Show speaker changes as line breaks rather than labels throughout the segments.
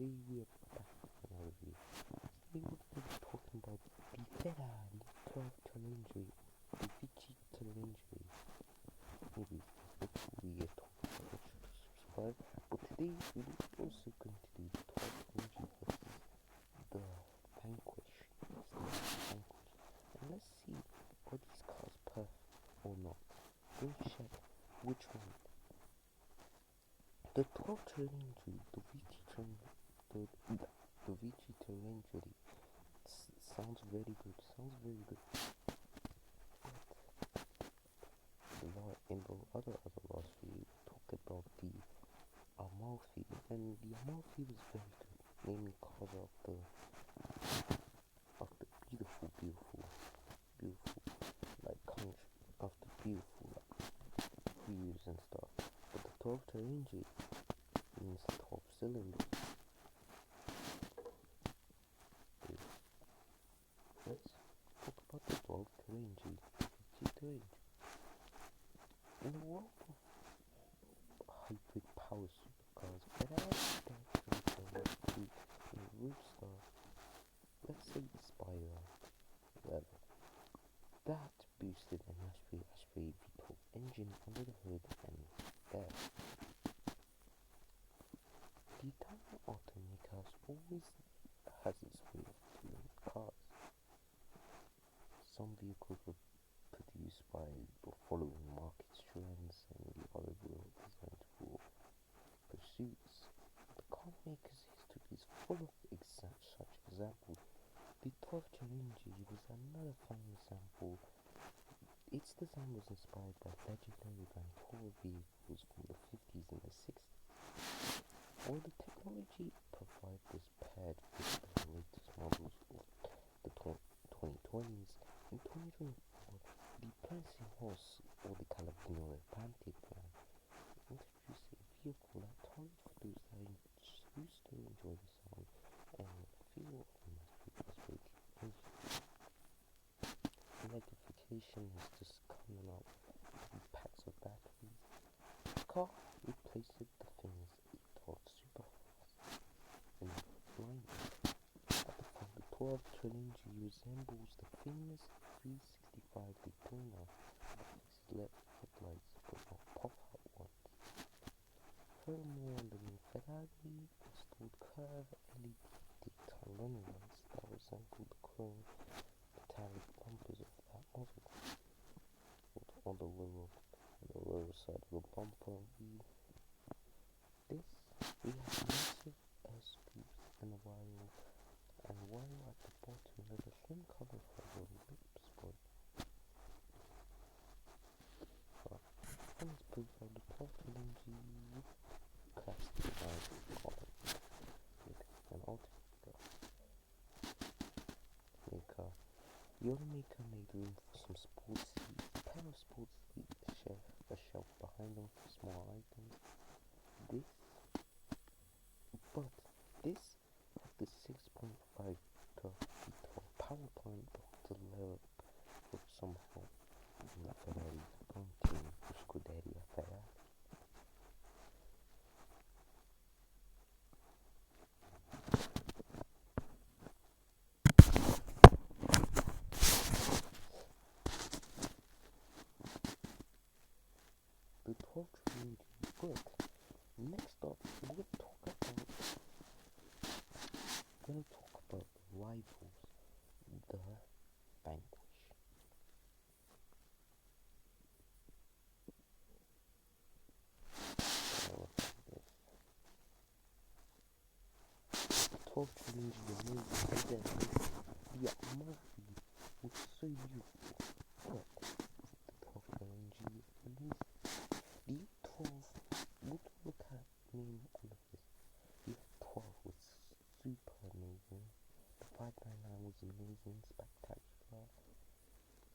today we are back with another video. Today we're going to be talking about the Ferrari 12Cilindri, the Vanquish. Maybe before we get talking about it, subscribe. But today we're also going to do the 12Cilindri versus the Vanquish. And let's see, are these cars perfect or not? We'll check which one. The 12Cilindri, the Vanquish sounds very good. But in the other last video, we talked about the Amalfi, and the Amalfi was very good. Naming cars of the beautiful, like country, of the beautiful views and stuff. But the 12Cilindri means 12 cylinders. Let's talk about the 12Cilindri, in the world of hybrid power supercars, Ferrari in Roadster, let's say the Spider, whatever. That boosted an Aston V12 engine under the hood and there. The Italian automaker always has its way of doing cars. Some vehicles were produced by following market trends, and the other were designed for pursuits. The car maker's history is full of such examples. The 12Cilindri was another fine example. Its design was inspired by legendary Grand Tour vehicles from the 50s and the 60s. While the technology provided was paired with the latest models of the 2020s, in 2024, the Prancing Horse, or the Calabino Rampante brand, introduced a vehicle that targets for those that choose to enjoy the sound and feel of a mass-produced engine. Electrification is just coming out with packs of batteries. The car replaced the famous E-Torque superfast in line. At the front, the 12Cilindri resembles the famous 365 Daytona with fixed left headlights but not pop-out ones. Furthermore, the new Ferrari installed curved LED daytime running lights that resemble the chrome metallic bumpers of that model. On the lower side of the bumper, we have massive air scoops and while at the bottom there's a thin cover for the lip spot. From its profile, the 12Cilindri classified car with an automaker. The automaker made room for some sports seats, a pair of sports seats, a shelf behind them for small items. This had the 6.5 V12 power plant developed with some help from the Ferrari's own team, Scuderia Ferrari. The 12Cilindri is good. Next up, we're going to talk about the rivals, the Vanquish. The 12Cilindri removed the Amalfi, which is so beautiful, but the 12Cilindri released the 12. Look at name all of this. The 12 was super amazing. The 599 was amazing, spectacular.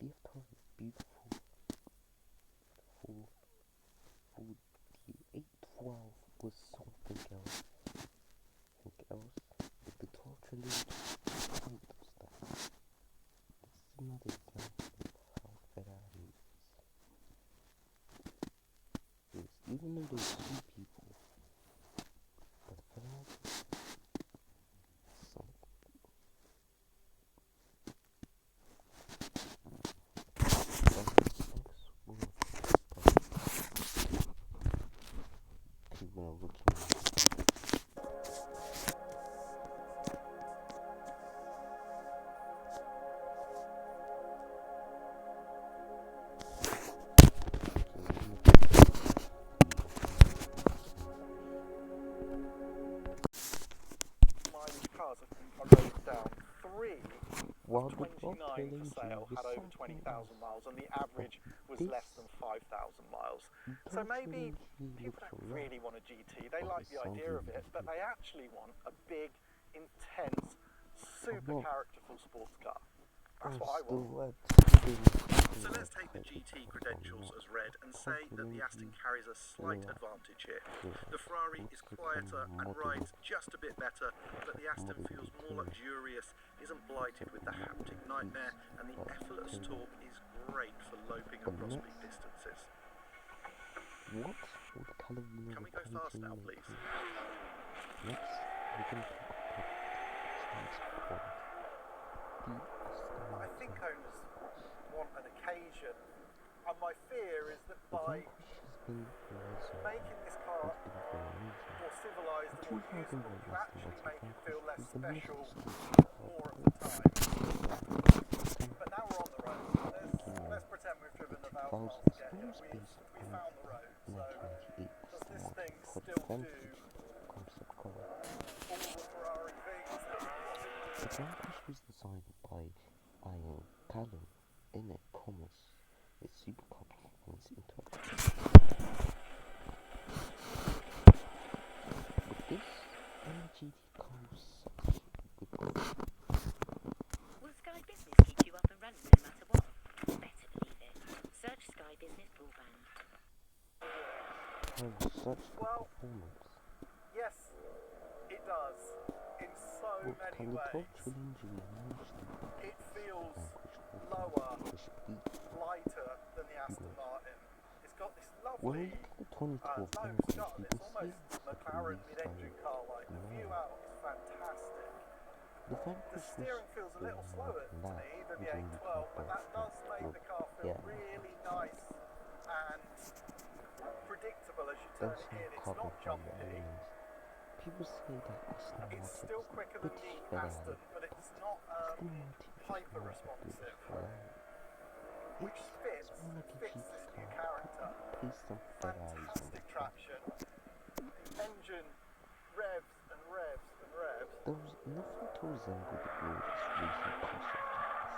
The F12 is beautiful. The 812 was something else. But the 12Cilindri can't do that. This is another example of how Ferrari is. Even though there's two people, but Ferrari exactly what I'm looking at.
Cars I wrote down 3 of 29 for sale had over 20,000 miles, and the average was less than 5,000 miles. So maybe people don't really want a GT. They like the idea of it, but they actually want a big, intense, super characterful sports car. That's what I want. So let's take the GT credentials as read and say that the Aston carries a slight advantage here. The Ferrari is quieter and rides just a bit better, but the Aston feels more luxurious, isn't blighted with the haptic nightmare, and the effortless torque is great for loping across big distances. Can we go fast now, please?
Next, we can talk about
I think owners want an occasion, and my fear is that by making this car more civilised and more usable, you actually make it feel less special more of the time. But now we're on the road. Let's pretend we've driven 1,000 miles to get here. We found the road. So does this thing still do all the Ferrari things?
The Vanquish was designed by Ian Callum in a promise with supercar performance into it. With this, GT comes with this.
Will Sky Business keep you up and running no matter what? Better believe it. Search Sky Business Broadband.
Such performance.
Yes, it does. In so many ways.
12Cilindri
It feels lower, lighter than the Aston Martin. It's got this lovely nose shot. It's almost McLaren mid-engine car-like. The view out is fantastic. The steering feels a little slower to me than the 812, but that does make the car feel really nice and predictable as you turn it in. It's not jumpy.
People say that Aston Martin
It's still quicker than the Aston, but it's not hyper responsive, which fits this new character. Fantastic traction, engine revs and revs and revs.
There was nothing to resemble the glorious recent crash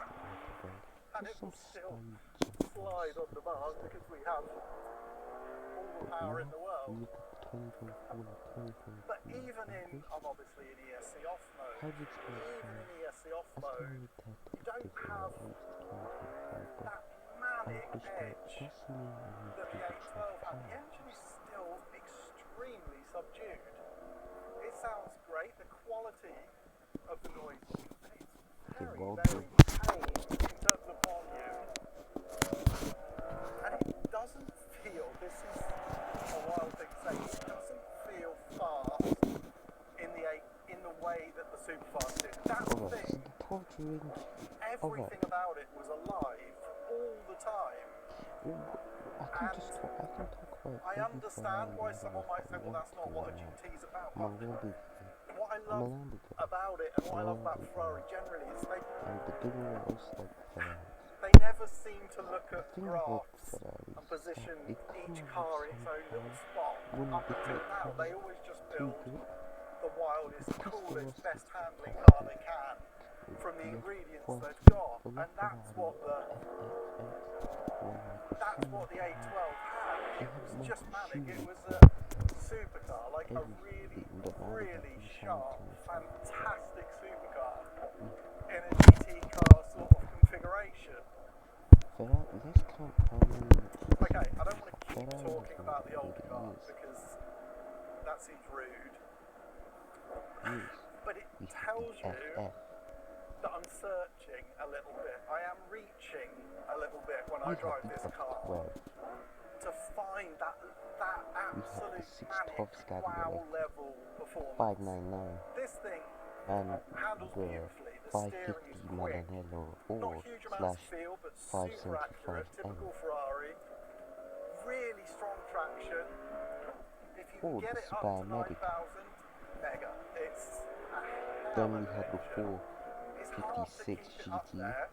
of the Aston.
And it will still slide on the bars because we have all the power in the world. But even in, I'm obviously in ESC off mode, even in ESC off mode, you don't have that manic edge that the 812 had. The engine is still extremely subdued. It sounds great, the quality of the noise is very, very tame in terms of volume. And it doesn't feel, this is a wild thing to say, it doesn't feel fast in the way that the superfast did. That's the thing. Everything about it was alive all the time. I understand why someone might say, well, that's not what a GT is about. But what I love about it and what I love about Ferrari generally is they never seem to look at graphs and position each car in its own little spot. Up until now, they always just build the wildest, coolest, best handling car they can from the ingredients they've got, and that's what the 812 had. It was just manic. It was a supercar, like a really, really sharp, fantastic supercar in a GT car sort of configuration. Okay, I don't want to keep talking about the old cars because that seems rude. But it tells you that I'm searching a little bit. I am reaching a little bit when I drive this car to find that absolute manic wow level performance. This thing handles beautifully. The steering is quick. Not huge amounts of feel, but super accurate. Typical Ferrari. Really strong traction. If you
Oh,
get
the
it up to
Super-Medic.
9,000, mega. It's a hell
Then
of
we
an
had
engine.
the
It's hard to
456
keep it up
GT,
there,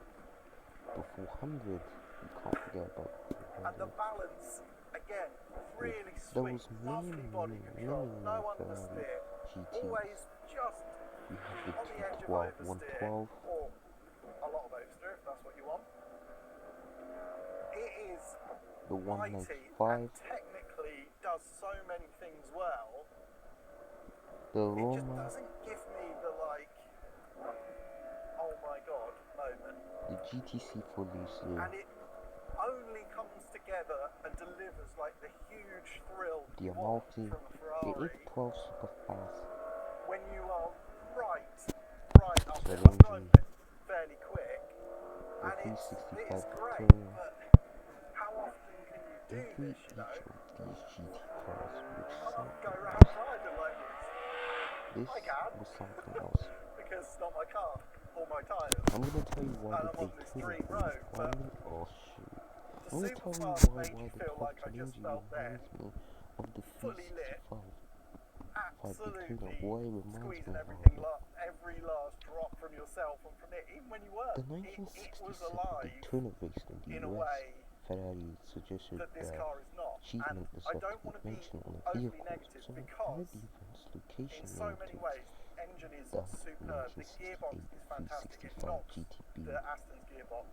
the 400. You can't forget about the
and the
400.
balance, again, really
There
sweet.
was
Lovely body control, no
Ferrari
understeer.
GTs.
Always just
We had the
on the edge of
112,
oversteer, or a lot of oversteer if that's what you want. It is
the
mighty
195,
and technically does so many things well.
the
It just
Roma,
doesn't give me the like, oh my god moment.
the GTC for Lucio,
And it only comes together and delivers like the huge thrill
the
you want
Amalfi,
from a
the
Ferrari
812 super fast,
when you are right up there. I've
12Cilindri,
driven it fairly quick,
the
and it's
365
great,
Victoria.
but how often can you do
Every
this, you know?
each of these GT cars
You
was
can't go
something
around
else.
driving like this.
This
I can,
was something else.
because it's not my car or my tyres,
I'm gonna tell you why
and
the
I'm on this dream
Daytona
road, but
reminds me. Oh shoot!
the
I'm gonna tell you
Superfast
why
made you
the
feel like I just
12Cilindri
felt then,
reminds me of the
fully lit,
365 Daytona.
absolutely
Why it reminds
squeezing
me
everything,
of
every last drop from yourself and from it, even when you weren't.
the
It was
1967
alive
Daytona race in the
in a
US.
way
Ferrari suggested
that this
that
car is not. And
achievement
I
deserved
don't
to
want
be
to be
mentioned on the
overly
vehicles,
negative
so
because
the event's
in
location
so many
named
ways the engine is
the
superb, the gearbox is fantastic, it
365
knocks
GTB
the Aston's gearbox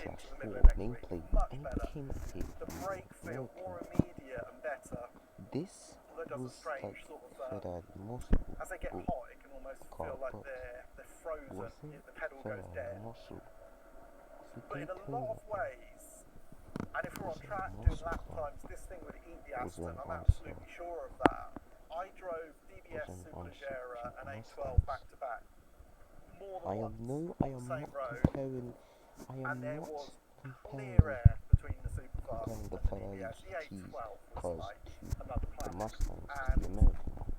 into the middle
/4
of next week,
nameplate,
much
and it
better.
became a hit
The
in
brake feel
America.
more immediate and better,
This
although it does a
was
strange
like
sort of,
Ferrari most
as they get hot it can almost
car,
feel like
but
they're frozen,
wasn't
the pedal goes
Ferrari
dead.
muscle. The
But in a
Daytona
lot of ways, and if we're on
was a
track doing
muscle
lap
car.
times, this thing would eat the
Was
Aston.
an
I'm
answer.
absolutely sure of that. I drove DBS
Was an
Superleggera
answer to
and 812
Mustangs.
back to back more than
I
once
am
on the
not
same road,
comparing. I am
and there
not
was
comparing
clear air between the Superfast
comparing
and
the
the
Ferrari
DBS. The
GTs
812 was
cars
like
to
another
the
planet.
Mustangs to
And
the American ones.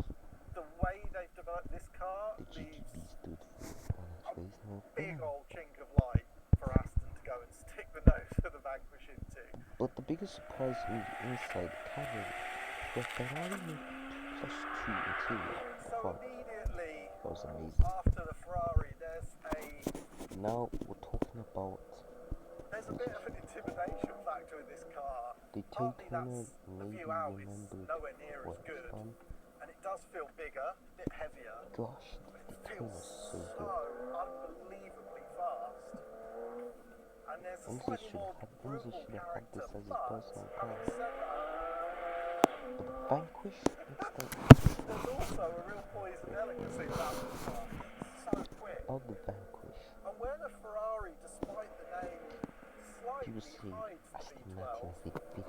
the way they've developed this car
The
leaves
GTB stood
a
for there is no
big
fair.
old chink of light for Aston to go and stick the nose of the Vanquish into.
But the biggest surprise in the inside cabin, the Ferrari made plus 2 interior
So
front.
immediately
That was amazing.
after the Ferrari, there's
Now we're talking about
a bit of an intimidation factor in this car.
the
Partly
Daytona.
that's the
Maybe
view out is
remembered
nowhere near
what
as good,
fun.
and it does feel bigger, a bit heavier.
Gosh,
It
the
feels
Daytona's so
so
good.
unbelievably fast, and there's a
Enzo
slightly
should
more
have
brutal
this
character.
as his
But
personal car.
having said that,
But the Vanquish instead
there's also a real poison delicacy about this car. It's so quick.
of the Vanquish.
And where the Ferrari, despite the name,
People
slightly
say
hides the
Aston
V12,
Martin is the British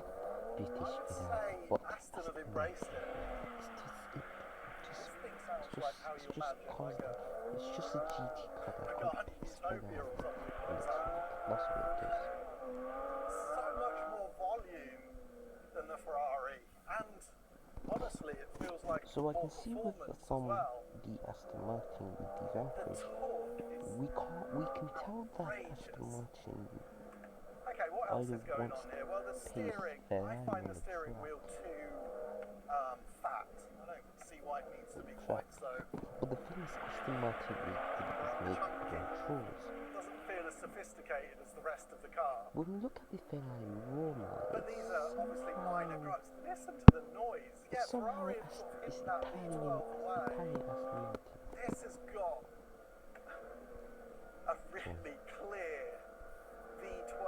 I would
Ferrari,
say
but
Aston have
Aston
embraced
Martin,
it. This thing sounds like how you imagine like a
it's just a GT car that
Guardian
outpaces
Utopia
Ferrari
or something
on
like
the
that.
track. That's what it does.
So much more volume than the Ferrari, and honestly, it feels like
So I
more
can see with
performance
from
as well.
the Aston Martin with the
The
Vanquish,
torque is
we can tell that
outrageous.
Aston Martin
Okay, what else
either
is going
wants
on here? Well, the
to
steering.
pace
I
Ferrari
find
on
the
the
steering
track.
wheel too fat. I don't see why it needs to be
Track.
quite so
But the thing is, Aston Martin is good with making
chunky.
controls.
Doesn't feel as sophisticated as the rest of the car.
When we look at the Ferrari Roma,
But these are obviously minor
somehow,
gripes. Listen to the noise. Yeah,
somehow
Ferrari have sort of
it's
hidden that V12 away.
Italian Aston Martin.
This has got a really clear V12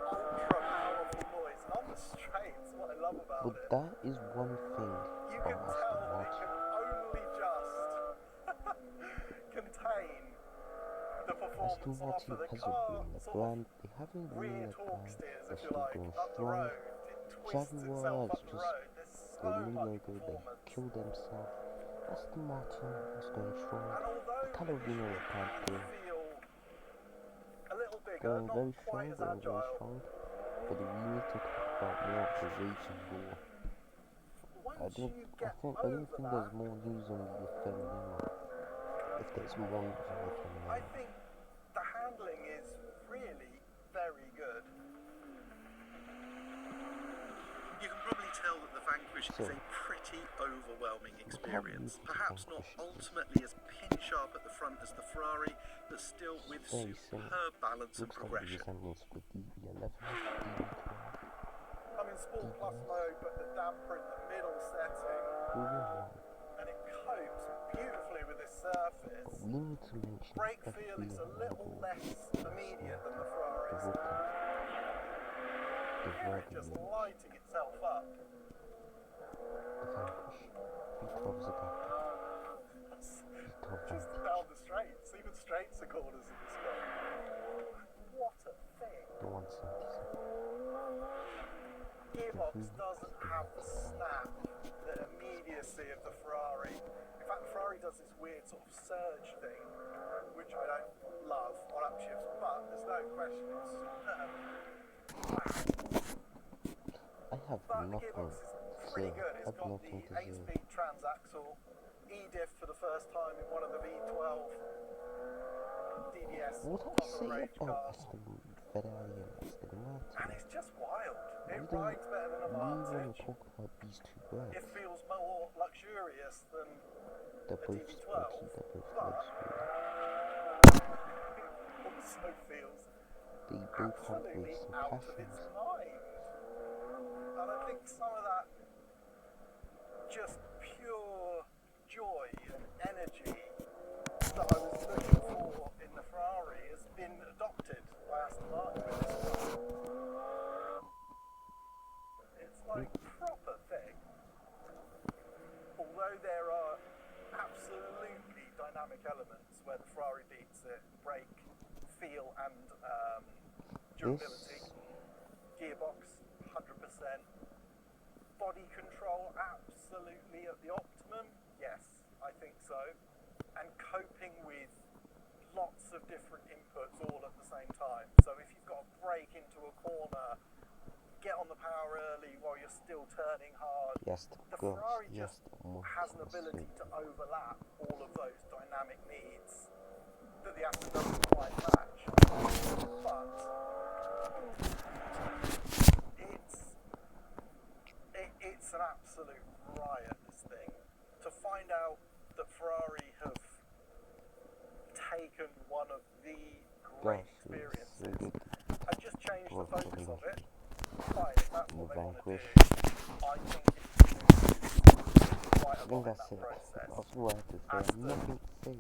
ultra powerful noise. And on the straights, what I love about
But
it,
that is one thing
you
about
can
Aston
tell that it
Martin.
can only just contain the
Aston
performance
Martin
offer. The
hasn't
car
been a
sort
brand,
of
they haven't been
rear
a
torque
brand
steers, if
that's
you like,
going
up the
strong.
road. It twists itself
Jaguars
up the
just
road. There's
the
so
new
much
logo, they
performance.
killed themselves. Aston Martin is going strong.
And although
The Calavino
initially it
had
can
to
feel a little bigger,
going
not
very
quite
strong,
as agile,
but we need to talk about more of the raging war. I
once
don't
you get
think
over
there's
that,
more news on the Ferrari. If there's more news on the
I
Ferrari.
think the handling is really very good. You can probably tell tell that the Vanquish
So,
is a pretty overwhelming experience.
the
Perhaps not
Vanquish is
ultimately as pin sharp at the front as the Ferrari, but still with
very similar.
superb balance and
Looks like the
progression.
resemblance with DB11, DB12.
I'm in Sport Plus mode, but the damper in the middle setting, and it copes beautifully with this surface.
We need to mention
Brake feel is a little less immediate than the Ferraris. Hear it just lighting itself up.
The Vanquish, B12's a gap.
Just down the straights, even straights are corners in this game. What a thing.
The 177.
Gearbox doesn't have the snap, the immediacy of the Ferrari. In fact, the Ferrari does this weird sort of surge thing, which I don't love on upshifts, but there's no question it's superb.
I have
But the
nothing
gearbox
to
is
say.
pretty good.
I
It's
have
got
nothing
the
to say.
8-speed transaxle, E-diff for the first time in one of the V12 DDS
What I
top of
say
range
about
cars.
Aston Ferrari and Aston
And
Martin?
it's just wild. It
We don't
rides better than a
really want
Vantage.
to talk about these two
It
brands.
feels more luxurious than
They're
a
both
DB12,
sporty, they're both
but
luxury.
it also feels
They both have
absolutely
some
out of
passions.
its mind. And I think some of that just pure joy and energy that I was looking for in the Ferrari has been adopted by Aston Martin with this car. It's like proper thing. Although there are absolutely dynamic elements where the Ferrari beats it, brake, feel and durability, gearbox 100%, body control absolutely at the optimum, yes, I think so, and coping with lots of different inputs all at the same time. So if you've got to brake into a corner, get on the power early while you're still turning hard,
Yes,
the Ferrari just has an ability to overlap all of those dynamic needs that the Aston doesn't quite match. But it's an absolute riot, this thing. To find out that Ferrari have taken one of the great experiences and just changed the focus of it. Fine, if that's what they want to do, I think it's quite a lot in that process.
That's all I have to say. I have nothing to say.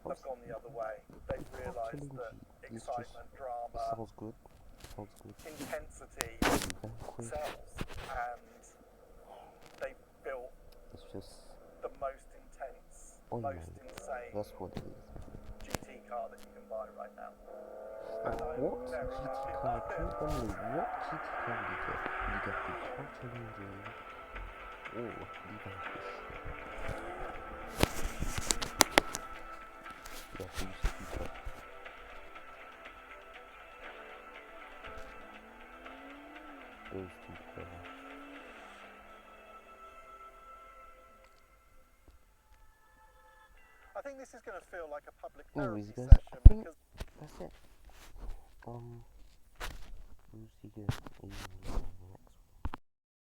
Have gone the other way. They've realised that excitement, drama,
Sounds good.
intensity
Vanquish.
sells, and they built
It's just,
the most intense,
oh
most
man,
insane
that's what it is.
GT car that you can buy right now.
And
And I'm
what
very
GT
happy
car?
about
Can
it.
you tell me what GT car you get? You get the 12Cilindri or the Vanquish. Yeah, please keep up. Those two together.
I think this is going to feel like a public
Anyways,
therapy
guys,
session
I think
because
that's it. We'll see you guys in